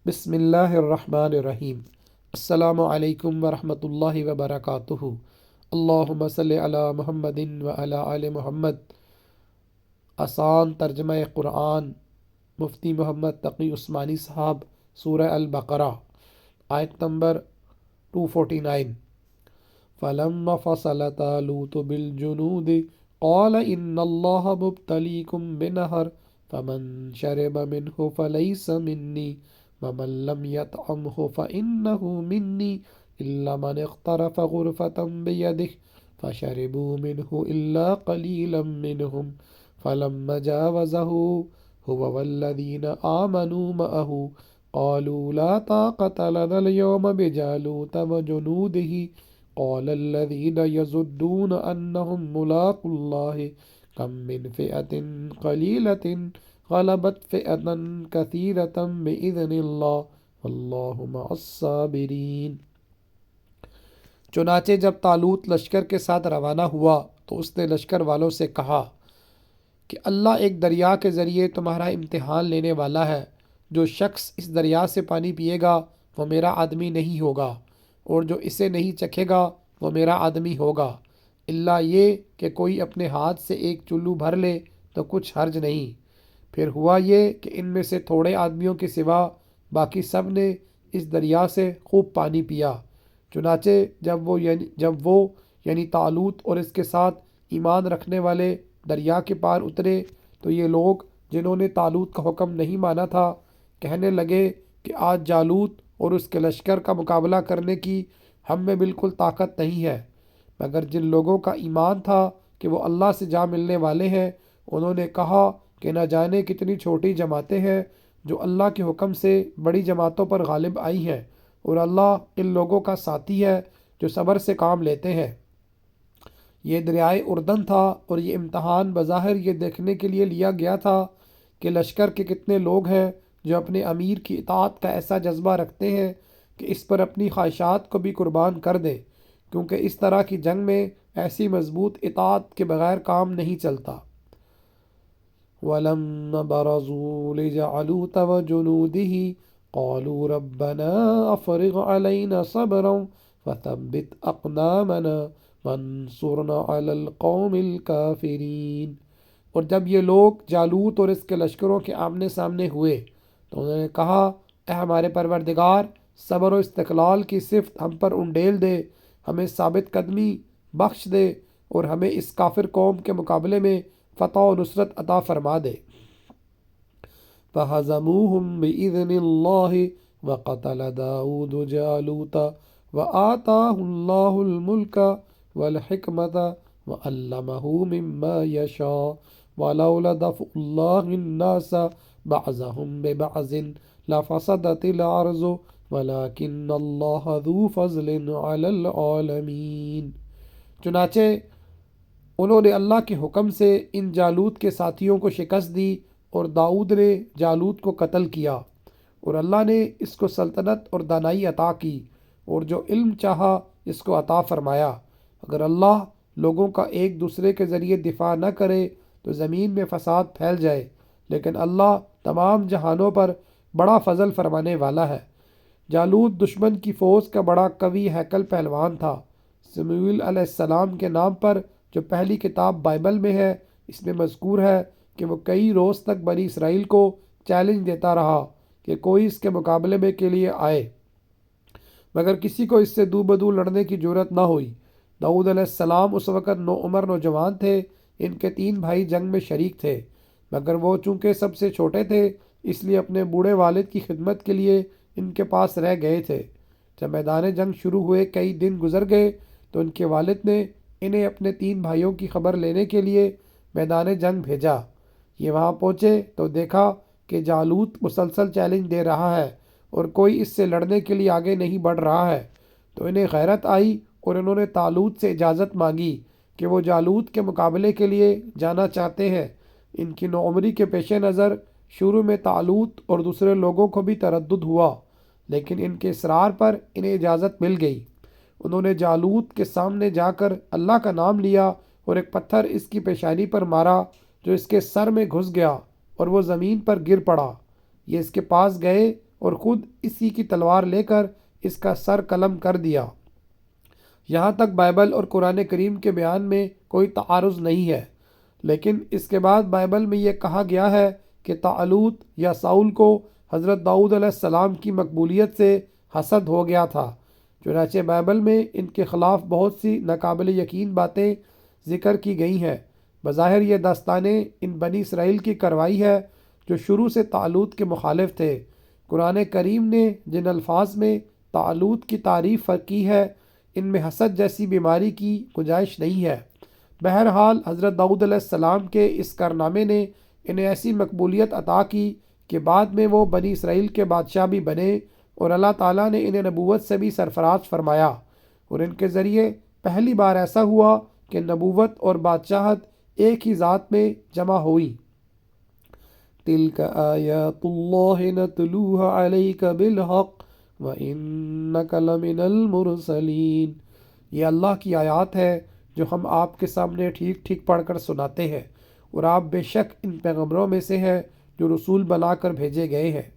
بسم اللہ الرحمن الرحیم۔ السلام علیکم ورحمۃ اللہ وبرکاتہ۔ اللہم صلی علی محمد وعلی آل محمد۔ آسان ترجمہ قرآن مفتی محمد تقی عثمانی صاحب، سورہ البقرہ، آیت نمبر 249۔ فلما فصل طالوت بالجنود قال ان اللہ مبتلیکم بنہر فمن شرب منہ فلیس منی ومن لم يطعمه فإنه مني إلا من اغترف غرفة بيده فشربوا منه إلا قليلا منهم فلما جاوزه هو والذين آمنوا معه قالوا لا طاقة لنا اليوم بجالوت وجنوده قال الذين يظنون أنهم ملاقو الله كم من فئة قليلة غلبت فئة كثيرة بإذن اللہ واللہ مع الصابرین۔ چنانچہ جب طالوت لشکر کے ساتھ روانہ ہوا تو اس نے لشکر والوں سے کہا کہ اللہ ایک دریا کے ذریعے تمہارا امتحان لینے والا ہے۔ جو شخص اس دریا سے پانی پیے گا وہ میرا آدمی نہیں ہوگا، اور جو اسے نہیں چکھے گا وہ میرا آدمی ہوگا، الا یہ کہ کوئی اپنے ہاتھ سے ایک چلو بھر لے تو کچھ حرج نہیں۔ پھر ہوا یہ کہ ان میں سے تھوڑے آدمیوں کے سوا باقی سب نے اس دریا سے خوب پانی پیا۔ چنانچہ جب وہ یعنی طالوت اور اس کے ساتھ ایمان رکھنے والے دریا کے پار اترے تو یہ لوگ جنہوں نے طالوت کا حکم نہیں مانا تھا کہنے لگے کہ آج جالوت اور اس کے لشکر کا مقابلہ کرنے کی ہم میں بالکل طاقت نہیں ہے۔ مگر جن لوگوں کا ایمان تھا کہ وہ اللہ سے جا ملنے والے ہیں، انہوں نے کہا کہ نہ جانے کتنی چھوٹی جماعتیں ہیں جو اللہ کے حکم سے بڑی جماعتوں پر غالب آئی ہیں، اور اللہ ان لوگوں کا ساتھی ہے جو صبر سے کام لیتے ہیں۔ یہ دریائے اردن تھا، اور یہ امتحان بظاہر یہ دیکھنے کے لیے لیا گیا تھا کہ لشکر کے کتنے لوگ ہیں جو اپنے امیر کی اطاعت کا ایسا جذبہ رکھتے ہیں کہ اس پر اپنی خواہشات کو بھی قربان کر دیں، کیونکہ اس طرح کی جنگ میں ایسی مضبوط اطاعت کے بغیر کام نہیں چلتا۔ وَلَمَّا بَرَزُوا لِجَالُوتَ وَجُنُودِهِ قَالُوا رَبَّنَا أَفْرِغْ عَلَيْنَا صَبْرًا وَثَبِّتْ أَقْدَامَنَا وَانصُرْنَا عَلَى الْقَوْمِ الْكَافِرِينَ۔ اور جب یہ لوگ جالوت اور اس کے لشکروں کے آمنے سامنے ہوئے تو انہوں نے کہا، اے ہمارے پروردگار، صبر و استقلال کی صفت ہم پر انڈیل دے، ہمیں ثابت قدمی بخش دے، اور ہمیں اس کافر قوم کے مقابلے میں فتح و نصرت عطا فرما دے۔ فَهَزَمُوهُمْ بِإِذْنِ اللَّهِ وَقَتَلَ دَاوُودُ جَالُوتَ وَآتَاهُ اللَّهُ الْمُلْكَ وَالْحِكْمَةَ وَعَلَّمَهُ مِمَّا يَشَاءُ وَلَوْلَا دَفْعُ اللَّهِ النَّاسَ بَعْضَهُم بِبَعْضٍ لَفَسَدَتِ الْأَرْضُ وَلَكِنَّ اللَّهَ ذُو فَضْلٍ عَلَى الْعَالَمِينَ۔ چنانچہ انہوں نے اللہ کے حکم سے ان جالوت کے ساتھیوں کو شکست دی، اور داؤد نے جالوت کو قتل کیا، اور اللہ نے اس کو سلطنت اور دانائی عطا کی، اور جو علم چاہا اس کو عطا فرمایا۔ اگر اللہ لوگوں کا ایک دوسرے کے ذریعے دفاع نہ کرے تو زمین میں فساد پھیل جائے، لیکن اللہ تمام جہانوں پر بڑا فضل فرمانے والا ہے۔ جالوت دشمن کی فوج کا بڑا قوی ہیکل پہلوان تھا۔ سموئیل علیہ السلام کے نام پر جو پہلی کتاب بائبل میں ہے، اس میں مذکور ہے کہ وہ کئی روز تک بنی اسرائیل کو چیلنج دیتا رہا کہ کوئی اس کے مقابلے میں کے لیے آئے، مگر کسی کو اس سے دو بدو لڑنے کی جرأت نہ ہوئی۔ داؤد علیہ السلام اس وقت عمر نوجوان تھے، ان کے 3 بھائی جنگ میں شریک تھے، مگر وہ چونکہ سب سے چھوٹے تھے اس لیے اپنے بوڑھے والد کی خدمت کے لیے ان کے پاس رہ گئے تھے۔ جب میدان جنگ شروع ہوئے کئی دن گزر گئے تو ان کے والد نے انہیں اپنے 3 بھائیوں کی خبر لینے کے لیے میدان جنگ بھیجا۔ یہ وہاں پہنچے تو دیکھا کہ جالوت مسلسل چیلنج دے رہا ہے اور کوئی اس سے لڑنے کے لیے آگے نہیں بڑھ رہا ہے، تو انہیں غیرت آئی اور انہوں نے طالوت سے اجازت مانگی کہ وہ جالوت کے مقابلے کے لیے جانا چاہتے ہیں۔ ان کی نوعمری کے پیش نظر شروع میں طالوت اور دوسرے لوگوں کو بھی تردد ہوا، لیکن ان کے اصرار پر انہیں اجازت مل گئی۔ انہوں نے جالوت کے سامنے جا کر اللہ کا نام لیا اور ایک پتھر اس کی پیشانی پر مارا جو اس کے سر میں گھس گیا اور وہ زمین پر گر پڑا۔ یہ اس کے پاس گئے اور خود اسی کی تلوار لے کر اس کا سر قلم کر دیا۔ یہاں تک بائبل اور قرآن کریم کے بیان میں کوئی تعارض نہیں ہے، لیکن اس کے بعد بائبل میں یہ کہا گیا ہے کہ طالوت یا ساؤل کو حضرت داؤد علیہ السلام کی مقبولیت سے حسد ہو گیا تھا۔ چنانچہ بائبل میں ان کے خلاف بہت سی ناقابل یقین باتیں ذکر کی گئی ہیں۔ بظاہر یہ داستانیں ان بنی اسرائیل کی کارروائی ہے جو شروع سے طالوت کے مخالف تھے۔ قرآن کریم نے جن الفاظ میں طالوت کی تعریف کی ہے ان میں حسد جیسی بیماری کی گنجائش نہیں ہے۔ بہرحال حضرت داؤد علیہ السلام کے اس کارنامے نے انہیں ایسی مقبولیت عطا کی کہ بعد میں وہ بنی اسرائیل کے بادشاہ بھی بنے، اور اللہ تعالیٰ نے انہیں نبوت سے بھی سرفراز فرمایا، اور ان کے ذریعے پہلی بار ایسا ہوا کہ نبوت اور بادشاہت ایک ہی ذات میں جمع ہوئی۔ تِلْكَ آیات اللہ نتلوها علیک بالحق وَإِنَّكَ لَمِنَ الْمُرْسَلِينَ، یہ اللہ کی آیات ہے جو ہم آپ کے سامنے ٹھیک ٹھیک پڑھ کر سناتے ہیں، اور آپ بے شک ان پیغمبروں میں سے ہیں جو رسول بنا کر بھیجے گئے ہیں۔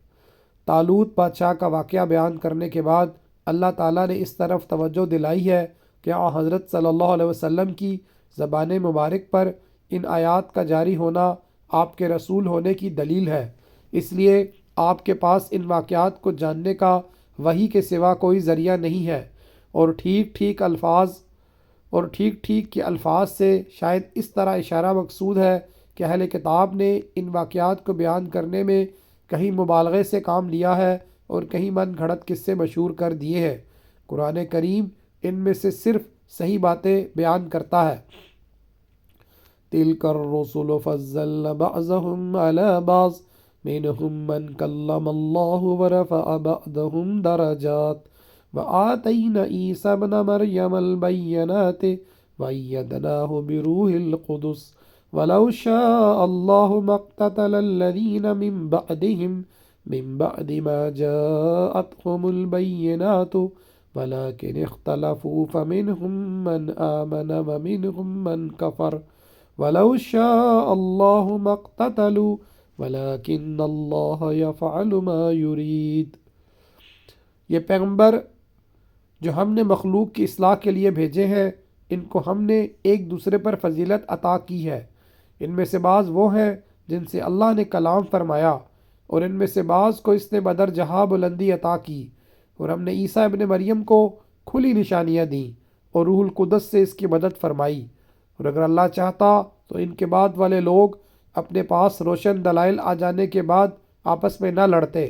طالوت بادشاہ کا واقعہ بیان کرنے کے بعد اللہ تعالیٰ نے اس طرف توجہ دلائی ہے کہ حضرت صلی اللہ علیہ وسلم کی زبان مبارک پر ان آیات کا جاری ہونا آپ کے رسول ہونے کی دلیل ہے، اس لیے آپ کے پاس ان واقعات کو جاننے کا وحی کے سوا کوئی ذریعہ نہیں ہے، اور ٹھیک ٹھیک کے الفاظ سے شاید اس طرح اشارہ مقصود ہے کہ اہل کتاب نے ان واقعات کو بیان کرنے میں کہیں مبالغے سے کام لیا ہے اور کہیں من گھڑت قصے مشہور کر دیے ہیں۔ قرآن کریم ان میں سے صرف صحیح باتیں بیان کرتا ہے۔ تِلْكَ الرُّسُلُ فَضَّلْنَا بَعْضَهُمْ عَلَى بَعْضٍ مِّنْهُمْ مَنْ كَلَّمَ اللَّهُ وَرَفَعَ بَعْضَهُمْ دَرَجَاتٍ وَآتَيْنَا عِيسَى ابْنَ مَرْيَمَ الْبَيِّنَاتِ وَأَيَّدْنَاهُ بِرُوحِ الْقُدُسِ وَلَوْ شَاءَ اللَّهُ مَا اقْتَتَلَ الَّذِينَ مِن بَعْدِهِم مِّن بَعْدِ مَا جَاءَتْهُمُ الْبَيِّنَاتُ وَلَكِنِ اخْتَلَفُوا فَمِنْهُم مَّنْ آمَنَ وَمِنْهُم مَّنْ كَفَرَ وَلَوْ شَاءَ اللَّهُ مَا اقْتَتَلُوا وَلَكِنَّ اللَّهَ يَفْعَلُ مَا يُرِيدُ۔ یہ پیغمبر جو ہم نے مخلوق کی اصلاح کے لیے بھیجے ہیں، ان کو ہم نے ایک دوسرے پر فضیلت عطا کی ہے۔ ان میں سے بعض وہ ہیں جن سے اللہ نے کلام فرمایا، اور ان میں سے بعض کو اس نے بدر جہاں بلندی عطا کی، اور ہم نے عیسیٰ ابن مریم کو کھلی نشانیاں دیں اور روح القدس سے اس کی مدد فرمائی، اور اگر اللہ چاہتا تو ان کے بعد والے لوگ اپنے پاس روشن دلائل آ جانے کے بعد آپس میں نہ لڑتے،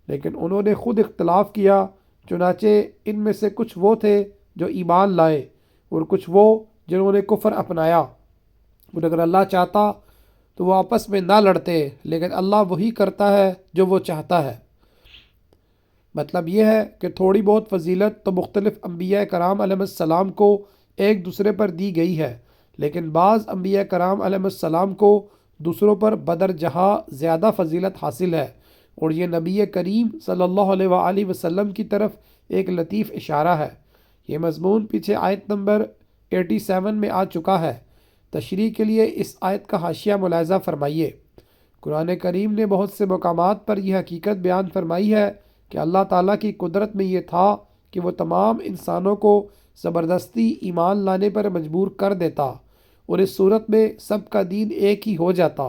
لیکن انہوں نے خود اختلاف کیا۔ چنانچہ ان میں سے کچھ وہ تھے جو ایمان لائے اور کچھ وہ جنہوں نے کفر اپنایا، اور اگر اللہ چاہتا تو وہ آپس میں نہ لڑتے، لیکن اللہ وہی کرتا ہے جو وہ چاہتا ہے۔ مطلب یہ ہے کہ تھوڑی بہت فضیلت تو مختلف انبیاء کرام علیہ السلام کو ایک دوسرے پر دی گئی ہے، لیکن بعض انبیاء کرام علیہ السلام کو دوسروں پر بدر جہاں زیادہ فضیلت حاصل ہے، اور یہ نبی کریم صلی اللہ علیہ وآلہ وسلم کی طرف ایک لطیف اشارہ ہے۔ یہ مضمون پیچھے آیت نمبر 87 میں آ چکا ہے۔ تشریح کے لیے اس آیت کا حاشیہ ملاحظہ فرمائیے۔ قرآن کریم نے بہت سے مقامات پر یہ حقیقت بیان فرمائی ہے کہ اللہ تعالیٰ کی قدرت میں یہ تھا کہ وہ تمام انسانوں کو زبردستی ایمان لانے پر مجبور کر دیتا، اور اس صورت میں سب کا دین ایک ہی ہو جاتا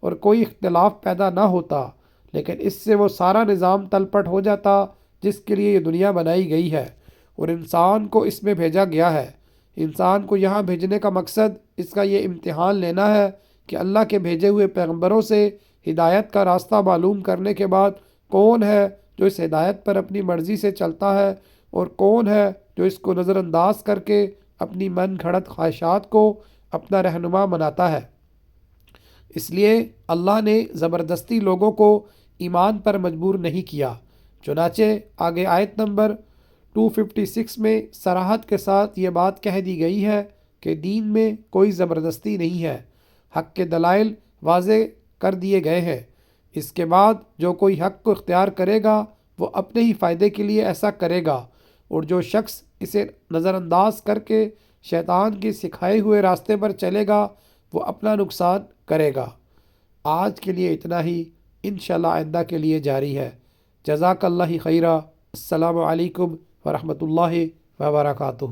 اور کوئی اختلاف پیدا نہ ہوتا، لیکن اس سے وہ سارا نظام تلپٹ ہو جاتا جس کے لیے یہ دنیا بنائی گئی ہے اور انسان کو اس میں بھیجا گیا ہے۔ انسان کو یہاں بھیجنے کا مقصد اس کا یہ امتحان لینا ہے کہ اللہ کے بھیجے ہوئے پیغمبروں سے ہدایت کا راستہ معلوم کرنے کے بعد کون ہے جو اس ہدایت پر اپنی مرضی سے چلتا ہے، اور کون ہے جو اس کو نظر انداز کر کے اپنی من گھڑت خواہشات کو اپنا رہنما بناتا ہے۔ اس لیے اللہ نے زبردستی لوگوں کو ایمان پر مجبور نہیں کیا۔ چنانچہ آگے آیت نمبر 256 میں صراحت کے ساتھ یہ بات کہہ دی گئی ہے کہ دین میں کوئی زبردستی نہیں ہے، حق کے دلائل واضح کر دیے گئے ہیں۔ اس کے بعد جو کوئی حق کو اختیار کرے گا وہ اپنے ہی فائدے کے لیے ایسا کرے گا، اور جو شخص اسے نظر انداز کر کے شیطان کے سکھائے ہوئے راستے پر چلے گا وہ اپنا نقصان کرے گا۔ آج کے لیے اتنا ہی، انشاءاللہ آئندہ کے لیے جاری ہے۔ جزاک اللہ خیرہ۔ السلام علیکم ورحمۃ اللہ وبرکاتہ۔